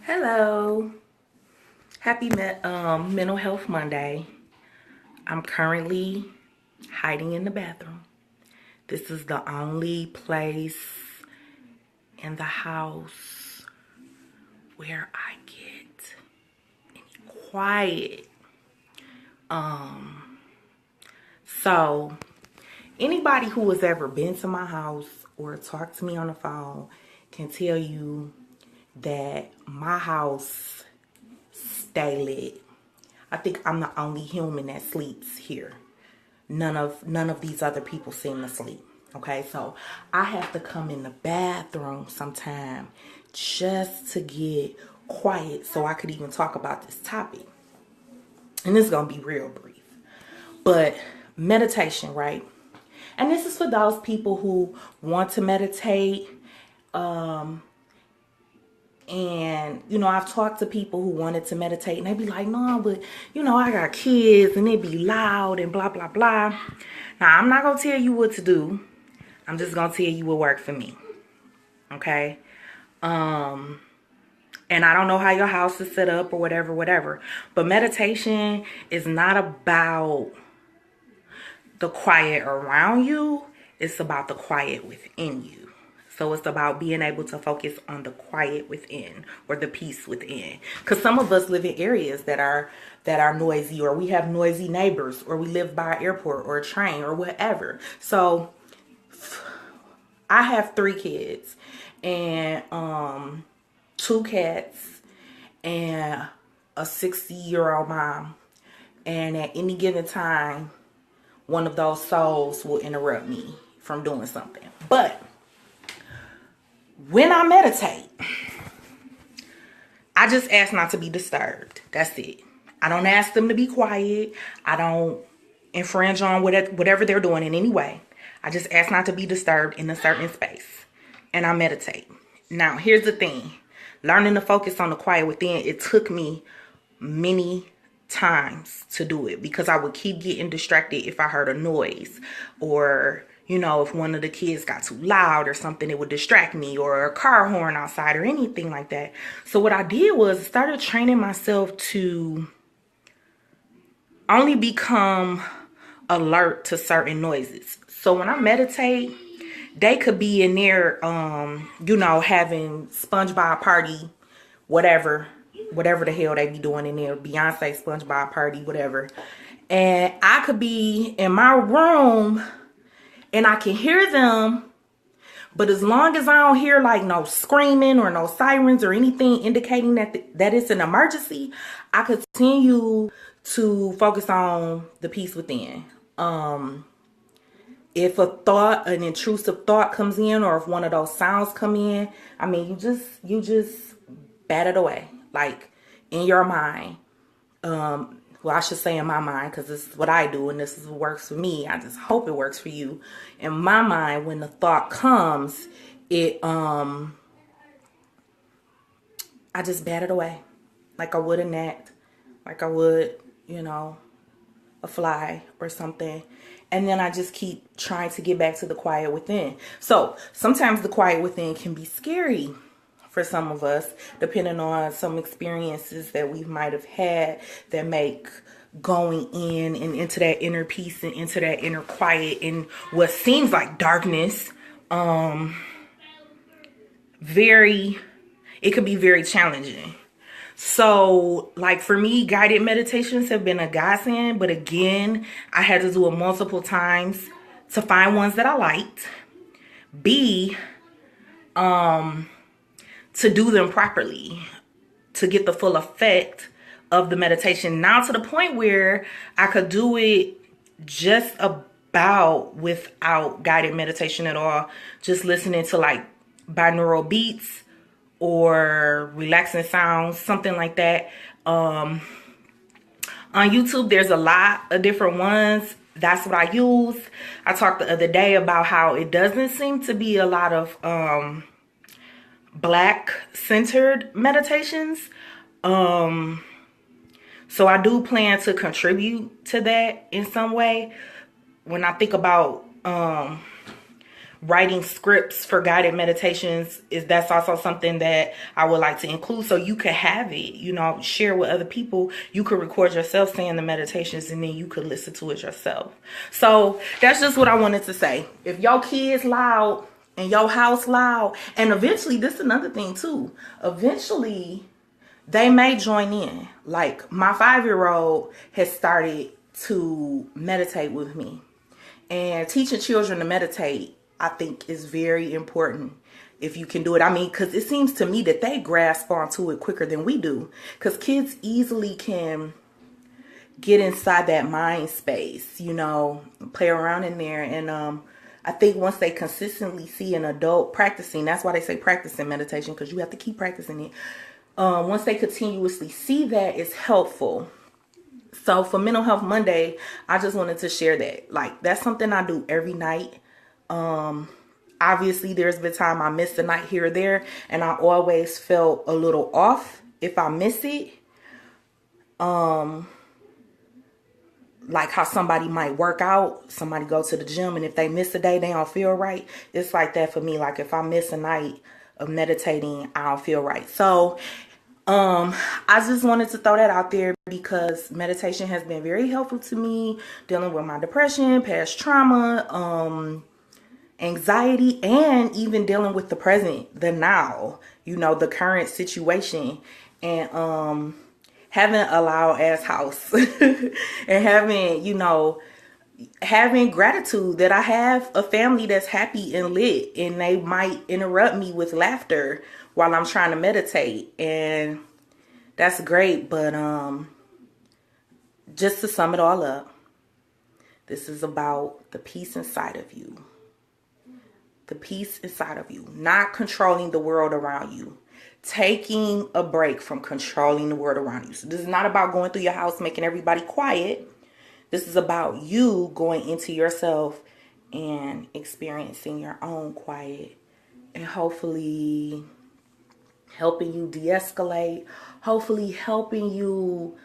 Hello. Happy Mental Health Monday. I'm currently hiding in the bathroom. This is the only place in the house where I get any quiet. So anybody who has ever been to my house or talked to me on the phone can tell you that my house stay lit. I think I'm the only human that sleeps here. None of these other people seem to sleep. Okay, so I have to come in the bathroom sometime just to get quiet so I could even talk about this topic. And this is gonna be real brief. But meditation, right? And this is for those people who want to meditate. And, I've talked to people who wanted to meditate and they be like, no, but, I got kids and it be loud and blah, blah, blah. Now, I'm not going to tell you what to do. I'm just going to tell you what worked for me. Okay? And I don't know how your house is set up or whatever. But meditation is not about the quiet around you. It's about the quiet within you. So it's about being able to focus on the quiet within or the peace within. Because some of us live in areas that are noisy, or we have noisy neighbors, or we live by an airport or a train or whatever. So I have 3 kids and 2 cats and a 60-year-old mom. And at any given time, one of those souls will interrupt me from doing something. But when I meditate, I just ask not to be disturbed. That's it. I don't ask them to be quiet. I don't infringe on whatever they're doing in any way. I just ask not to be disturbed in a certain space. And I meditate. Now, here's the thing. Learning to focus on the quiet within, it took me many times to do it because I would keep getting distracted if I heard a noise, or if one of the kids got too loud or something, it would distract me, or a car horn outside or anything like that. So what I did was started training myself to only become alert to certain noises. So when I meditate, they could be in there, having SpongeBob party, whatever the hell they be doing in there, Beyonce SpongeBob party, whatever. And I could be in my room and I can hear them, but as long as I don't hear like no screaming or no sirens or anything indicating that it's an emergency, I continue to focus on the peace within. If an intrusive thought comes in, or if one of those sounds come in, I mean, you just bat it away, like in your mind. Well, I should say in my mind, because this is what I do and this is what works for me. I just hope it works for you. In my mind, when the thought comes, I just bat it away like I would a gnat, like I would, a fly or something. And then I just keep trying to get back to the quiet within. So sometimes the quiet within can be scary for some of us, depending on some experiences that we might have had that make going in and into that inner peace and into that inner quiet in what seems like darkness, it could be very challenging. So, like for me, guided meditations have been a godsend, but again, I had to do it multiple times to find ones that I liked. B, to do them properly, to get the full effect of the meditation. Now to the point where I could do it just about without guided meditation at all, just listening to like binaural beats or relaxing sounds, something like that. On YouTube, there's a lot of different ones. That's what I use. I talked the other day about how it doesn't seem to be a lot of Black centered meditations. So I do plan to contribute to that in some way. When I think about writing scripts for guided meditations, that's also something that I would like to include, so you could have it, you know, share with other people. You could record yourself saying the meditations, and then you could listen to it yourself. So that's just what I wanted to say. If your kids loud and your house loud, and eventually, this is another thing too, eventually they may join in. Like my 5-year-old has started to meditate with me, and teaching children to meditate, I think, is very important if you can do it. I mean, because it seems to me that they grasp onto it quicker than we do, because kids easily can get inside that mind space, you know, play around in there. And I think once they consistently see an adult practicing, that's why they say practicing meditation, because you have to keep practicing it. Once they continuously see that, it's helpful. So for Mental Health Monday, I just wanted to share that. Like, that's something I do every night. Obviously, there's been time I missed a night here or there, and I always felt a little off if I miss it. Like how somebody might work out, somebody go to the gym, and if they miss a day, they don't feel right. It's like that for me. Like if I miss a night of meditating, I don't feel right. So I just wanted to throw that out there, because meditation has been very helpful to me dealing with my depression, past trauma, anxiety, and even dealing with the present, the now, you know, the current situation. And having a loud ass house and having, you know, having gratitude that I have a family that's happy and lit, and they might interrupt me with laughter while I'm trying to meditate, and that's great. But just to sum it all up, this is about the peace inside of you. The peace inside of you, not controlling the world around you. Taking a break from controlling the world around you. So this is not about going through your house making everybody quiet. This is about you going into yourself and experiencing your own quiet, and hopefully helping you de-escalate, hopefully helping you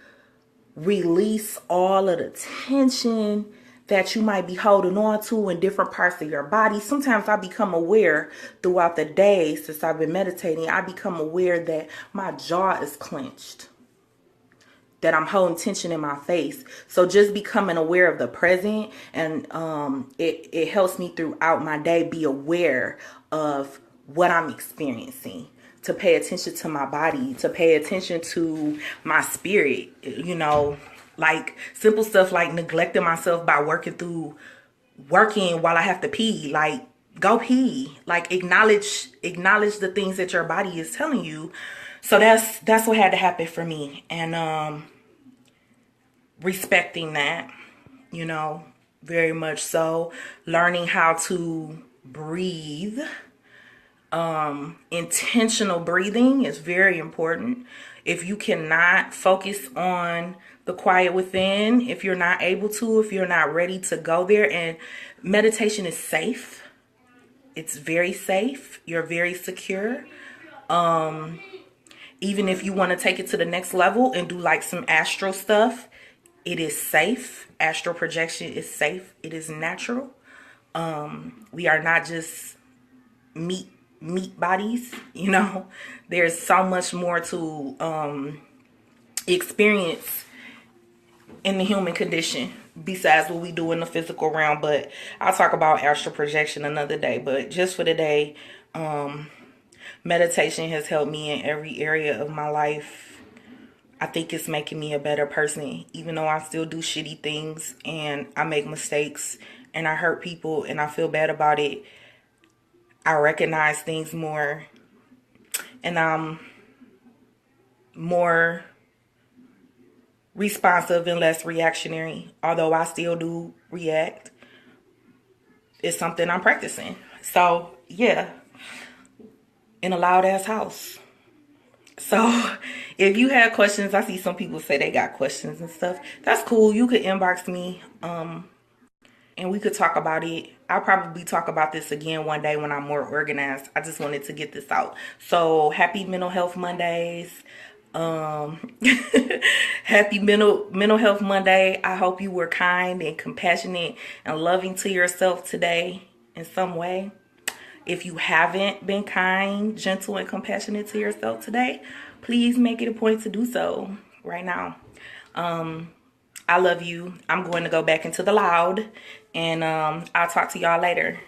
release all of the tension that you might be holding on to in different parts of your body. Sometimes I become aware throughout the day since I've been meditating, I become aware that my jaw is clenched, that I'm holding tension in my face. So just becoming aware of the present, and it helps me throughout my day be aware of what I'm experiencing, to pay attention to my body, to pay attention to my spirit, you know, like simple stuff like neglecting myself by working while I have to pee. Like, go pee. Like, acknowledge the things that your body is telling you. So that's what had to happen for me. And respecting that, you know, very much so. Learning how to breathe. Intentional breathing is very important. If you cannot focus on the quiet within, if you're not able to, if you're not ready to go there, and meditation is safe. It's very safe. You're very secure. Even if you want to take it to the next level and do like some astral stuff, it is safe. Astral projection is safe. It is natural. We are not just meat bodies, you know. There's so much more to experience in the human condition besides what we do in the physical realm. But I'll talk about astral projection another day. But just for today, meditation has helped me in every area of my life. I think it's making me a better person, even though I still do shitty things and I make mistakes and I hurt people and I feel bad about it. I recognize things more, and I'm more responsive and less reactionary. Although I still do react, it's something I'm practicing. So yeah, in a loud ass house. So if you have questions, I see some people say they got questions and stuff. That's cool. You could inbox me, and we could talk about it. I'll probably talk about this again one day when I'm more organized. I just wanted to get this out. So happy Mental Health Mondays. Happy mental Health Monday. I hope you were kind and compassionate and loving to yourself today in some way. If you haven't been kind, gentle, and compassionate to yourself today, please make it a point to do so right now. I love you. I'm going to go back into the loud, and I'll talk to y'all later.